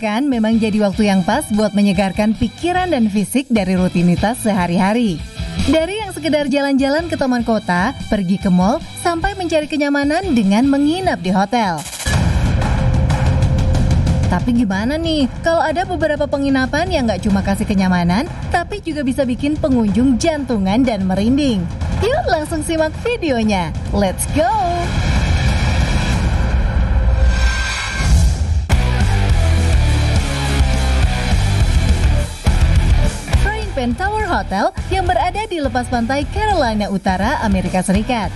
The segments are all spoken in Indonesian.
makan memang jadi waktu yang pas buat menyegarkan pikiran dan fisik dari rutinitas sehari-hari. Dari yang sekedar jalan-jalan ke taman kota, pergi ke mall, sampai mencari kenyamanan dengan menginap di hotel. Tapi gimana nih, kalau ada beberapa penginapan yang nggak cuma kasih kenyamanan, tapi juga bisa bikin pengunjung jantungan dan merinding? Yuk langsung simak videonya. Let's go! Frying Pan Tower Hotel yang berada di lepas pantai Carolina Utara, Amerika Serikat.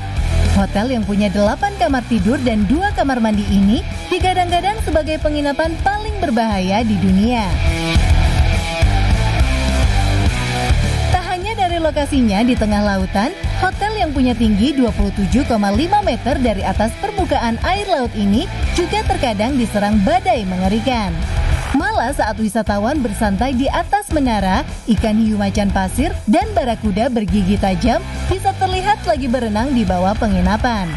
Hotel yang punya 8 kamar tidur dan 2 kamar mandi ini digadang-gadang sebagai penginapan paling berbahaya di dunia. Tak hanya dari lokasinya di tengah lautan, hotel yang punya tinggi 27,5 meter dari atas permukaan air laut ini juga terkadang diserang badai mengerikan. Malah saat wisatawan bersantai di atas menara, ikan hiu macan pasir dan barakuda bergigi tajam bisa terlihat lagi berenang di bawah penginapan.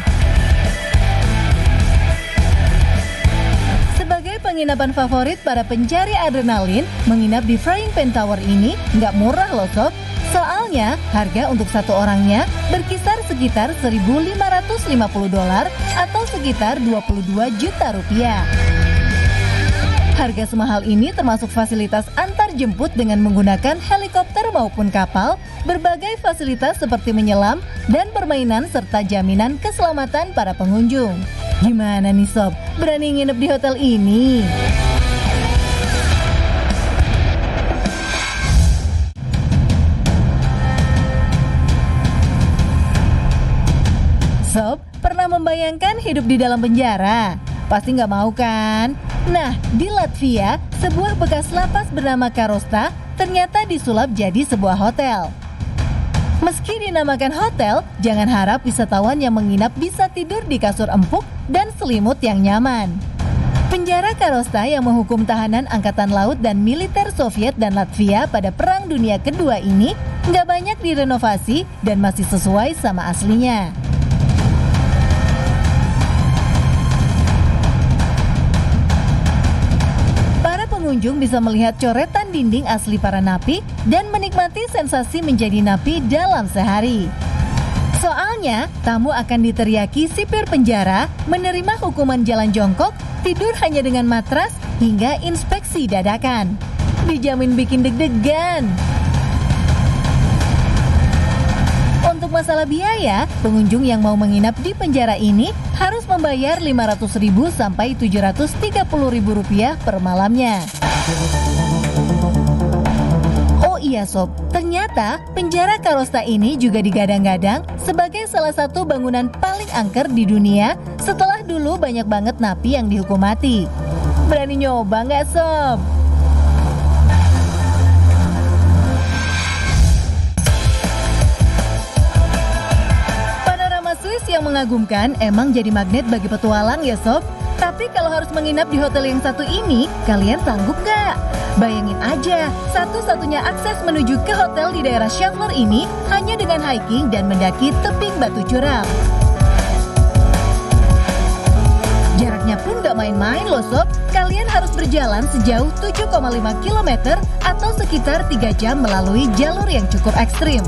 Sebagai penginapan favorit para pencari adrenalin, menginap di Frying Pan Tower ini nggak murah loh sob. Soalnya harga untuk satu orangnya berkisar sekitar $1.550 atau sekitar 22 juta rupiah. Harga semahal ini termasuk fasilitas antar jemput dengan menggunakan helikopter maupun kapal, berbagai fasilitas seperti menyelam dan permainan serta jaminan keselamatan para pengunjung. Gimana nih sob, berani nginep di hotel ini? Sob, pernah membayangkan hidup di dalam penjara? Pasti nggak mau kan? Nah, di Latvia, sebuah bekas lapas bernama Karosta ternyata disulap jadi sebuah hotel. Meski dinamakan hotel, jangan harap wisatawan yang menginap bisa tidur di kasur empuk dan selimut yang nyaman. Penjara Karosta yang menghukum tahanan Angkatan Laut dan Militer Soviet dan Latvia pada Perang Dunia Kedua ini nggak banyak direnovasi dan masih sesuai sama aslinya. Pengunjung bisa melihat coretan dinding asli para napi dan menikmati sensasi menjadi napi dalam sehari. Soalnya, tamu akan diteriaki sipir penjara, menerima hukuman jalan jongkok, tidur hanya dengan matras, hingga inspeksi dadakan. Dijamin bikin deg-degan. Untuk masalah biaya, pengunjung yang mau menginap di penjara ini harus membayar Rp500.000 sampai Rp730.000 per malamnya. Oh iya sob, ternyata penjara Karosta ini juga digadang-gadang sebagai salah satu bangunan paling angker di dunia setelah dulu banyak banget napi yang dihukum mati. Berani nyoba nggak sob? Yang mengagumkan emang jadi magnet bagi petualang ya sob. Tapi kalau harus menginap di hotel yang satu ini, kalian sanggup gak? Bayangin aja, satu-satunya akses menuju ke hotel di daerah Shavler ini hanya dengan hiking dan mendaki tebing batu curam. Jaraknya pun gak main-main loh sob. Kalian harus berjalan sejauh 7,5 km atau sekitar 3 jam melalui jalur yang cukup ekstrim.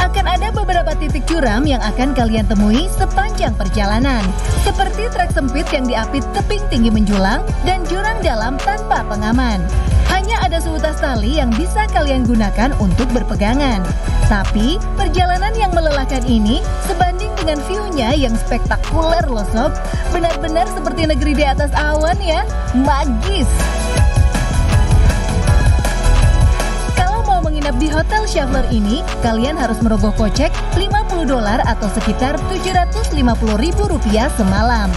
Akan ada beberapa titik curam yang akan kalian temui sepanjang perjalanan, seperti trek sempit yang diapit tebing tinggi menjulang dan jurang dalam tanpa pengaman. Hanya ada seutas tali yang bisa kalian gunakan untuk berpegangan. Tapi, perjalanan yang melelahkan ini sebanding dengan view-nya yang spektakuler loh sob. Benar-benar seperti negeri di atas awan ya, magis. Menginap di Hotel Shavler ini, kalian harus merogoh kocek $50 atau sekitar Rp750.000 semalam.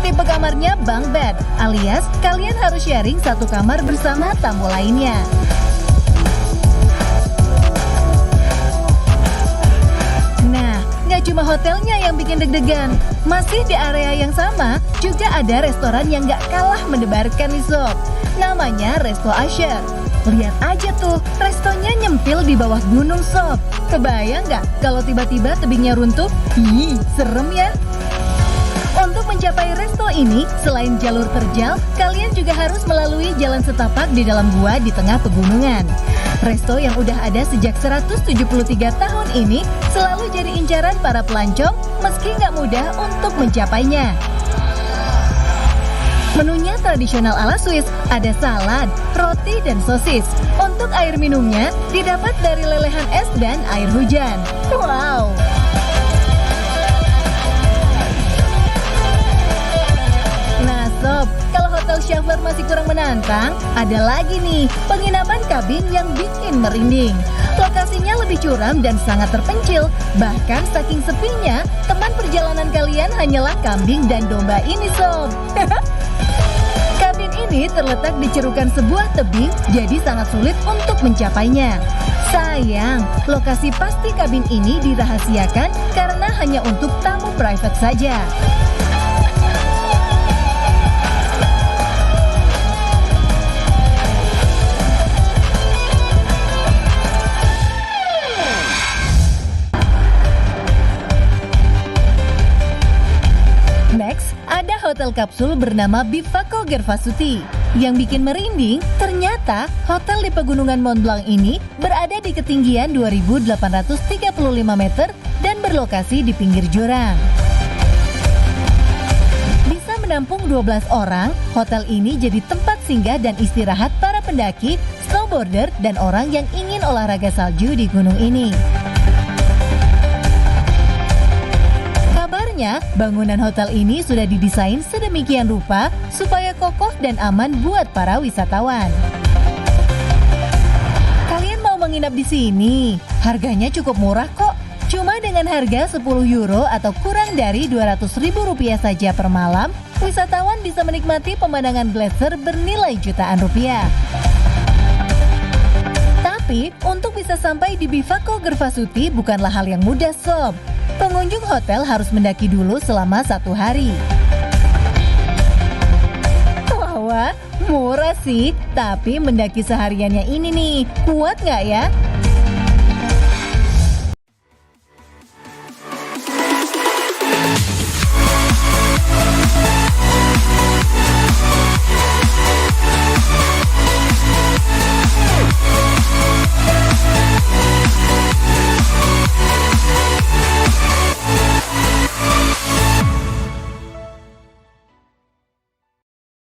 Tipe kamarnya bunk bed, alias kalian harus sharing satu kamar bersama tamu lainnya. Nah, nggak cuma hotelnya yang bikin deg-degan, masih di area yang sama juga ada restoran yang nggak kalah mendebarkan nih sob. Namanya Resto Asher. Lihat aja tuh, restonya nyempil di bawah gunung sob. Kebayang nggak kalau tiba-tiba tebingnya runtuh? Serem ya. Untuk mencapai resto ini, selain jalur terjal, kalian juga harus melalui jalan setapak di dalam gua di tengah pegunungan. Resto yang udah ada sejak 173 tahun ini selalu jadi incaran para pelancong meski nggak mudah untuk mencapainya. Menunya tradisional ala Swiss, ada salad, roti, dan sosis. Untuk air minumnya, didapat dari lelehan es dan air hujan. Wow! Nah sob, kalau hotel Schaeffler masih kurang menantang, ada lagi nih, penginapan kabin yang bikin merinding. Lokasinya lebih curam dan sangat terpencil. Bahkan saking sepinya, teman perjalanan kalian hanyalah kambing dan domba ini sob. Kabin ini terletak di cerukan sebuah tebing, jadi sangat sulit untuk mencapainya. Sayang, lokasi pasti kabin ini dirahasiakan karena hanya untuk tamu private saja. Next, ada hotel kapsul bernama Bivako Gervasuti. Yang bikin merinding, ternyata hotel di pegunungan Mont Blanc ini berada di ketinggian 2.835 meter dan berlokasi di pinggir jurang. Bisa menampung 12 orang, hotel ini jadi tempat singgah dan istirahat para pendaki, snowboarder, dan orang yang ingin olahraga salju di gunung ini. Bangunan hotel ini sudah didesain sedemikian rupa supaya kokoh dan aman buat para wisatawan. Kalian mau menginap di sini? Harganya cukup murah kok. Cuma dengan harga 10 euro atau kurang dari 200.000 rupiah saja per malam, wisatawan bisa menikmati pemandangan gletser bernilai jutaan rupiah. Tapi, untuk bisa sampai di Bivako Gervasuti bukanlah hal yang mudah sob. Pengunjung hotel harus mendaki dulu selama 1 hari. Wah, murah sih, tapi mendaki sehariannya ini nih, kuat nggak ya?